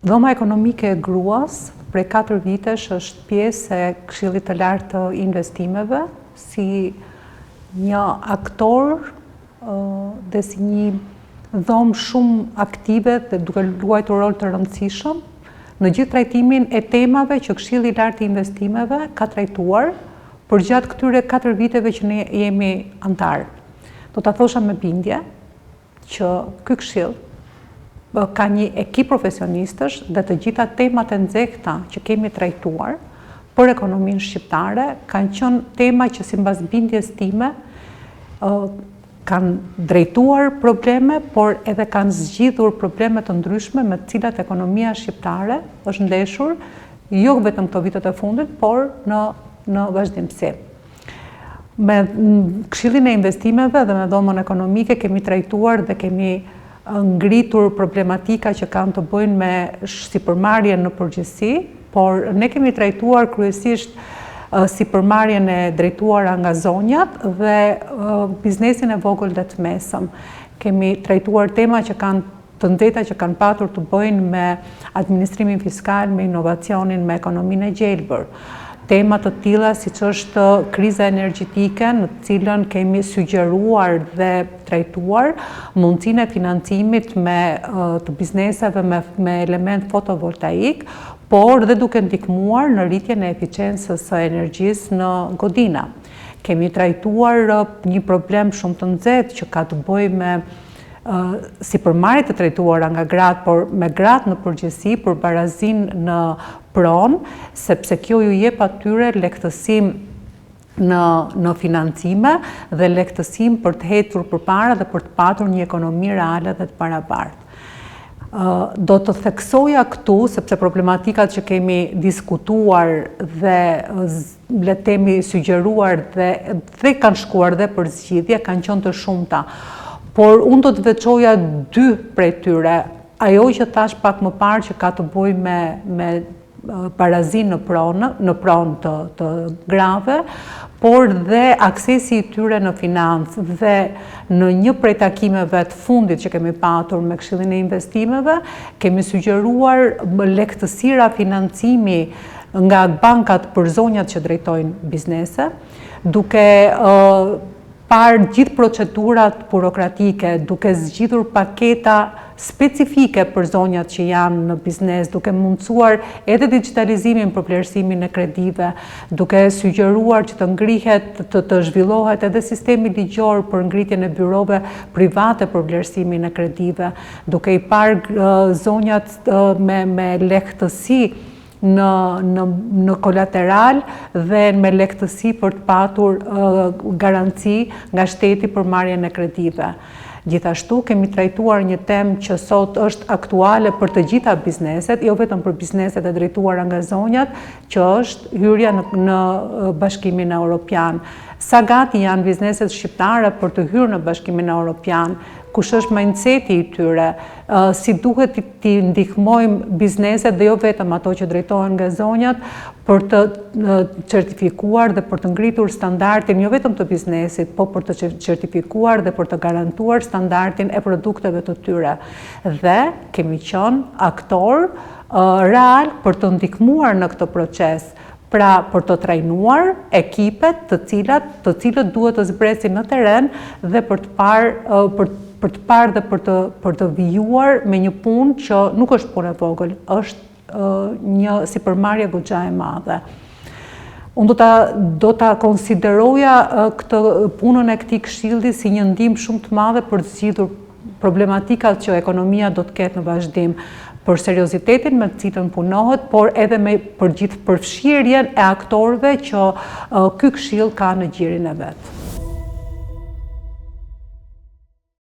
Dhoma ekonomike e gruas prej 4 vitesh është pjesë e Këshillit të Lartë të Investimeve, si një aktor dhe si një dhomë shumë aktive dhe duke luajtur rol të rëndësishëm në gjithë trajtimin e temave që Këshilli i Lartë të Investimeve ka trajtuar për gjatë këtyre 4 viteve që ne jemi antar. Do ta thosha me bindje që ky këshill ka një ekip profesionistësh dhe të gjitha temat e nxehta që kemi trajtuar për ekonominë shqiptare kanë qenë tema që sipas bindjes time kanë drejtuar probleme, por edhe kanë zgjidhur probleme të ndryshme me të cilat ekonomia shqiptare është ndeshur, jo vetëm këto vitet e fundit, por në vazhdimsi. Me Këshillin e Investimeve dhe me dhomën ekonomike kemi trajtuar dhe kemi ngritur problematika që kanë të bëjnë me sipërmarrjen në përgjithësi, por ne kemi trajtuar kryesisht sipërmarrjen e drejtuar nga zonjat dhe biznesin e vogël dhe të mesëm. Kemi trajtuar tema që kanë të nxehta që kanë patur të bëjnë me administrimin fiskal, me inovacionin, me ekonominë e gjelbër. Tema të tilla siç është kriza energjetike, në të cilën kemi sugjeruar dhe trajtuar mundësinë e financimit të bizneseve me element fotovoltaik, por dhe duke ndihmuar në rritjen e eficiencës së energjisë në godina. Kemi trajtuar një problem shumë të nxehtë që ka të bëjë me sipërmarrjet të trajtuara nga gratë, por me gratë në përgjithësi për barazinë në pronë, sepse kjo ju jep atyre lehtësim në financime dhe lehtësim për të hetur përpara dhe për të patur një ekonomi reale dhe të barabartë. Do të theksoja këtu, sepse problematikat që kemi diskutuar dhe le të themi sugjeruar dhe kanë shkuar dhe për zgjidhje, kanë qenë të shumta. Por unë do të veçoja 2 prej tyre. Ajo që thash pak më parë që ka të bëjë me barazinë në pronë të grave, por dhe aksesi i tyre në financë dhe në një prej takimeve të fundit që kemi patur me Këshillin e Investimeve, kemi sugjeruar lehtësira financimi nga bankat për zonjat që drejtojnë biznese, duke parë gjithë procedurat burokratike, duke zgjidhur paketa specifike për zonjat që janë në biznes, duke mundësuar edhe digitalizimin për vlerësimin e kredive, duke sugjeruar që të ngrihet, të zhvillohet edhe sistemi ligjor për ngritjen e byrove private për vlerësimin e kredive, duke i parë zonjat me lehtësi në kolateral dhe me lehtësi për të patur garanci nga shteti për marrjen e kredive. Gjithashtu kemi trajtuar një temë që sot është aktuale për të gjitha bizneset, jo vetëm për bizneset e drejtuara nga zonjat, që është hyrja në Bashkimin Evropian. Sa gati janë bizneset shqiptare për të hyrë në Bashkimin Evropian, kush është mindseti i tyre, si duhet t'i ndihmojmë bizneset dhe jo vetëm ato që drejtohen nga zonjat për të certifikuar dhe për të ngritur standardin jo vetëm të biznesit, po për të certifikuar dhe për të garantuar standardin e produkteve të tyre. Dhe kemi qenë aktor real për të ndihmuar në këtë proces. Pra për të trajnuar ekipet të cilët duhet të zbresin në teren dhe për të parë dhe për të vijuar me një punë që nuk është punë e vogël, është një sipërmarrje goxha e madhe. Unë do ta konsideroja këtë punën e këtij këshilli si një ndihmë shumë të madhe për të zgjidhur problematikat që ekonomia do të ketë në vazhdim, për seriozitetin me të cilën punohet, por edhe për gjithë përfshirjen e aktorëve që ky këshill ka në gjirin e vet.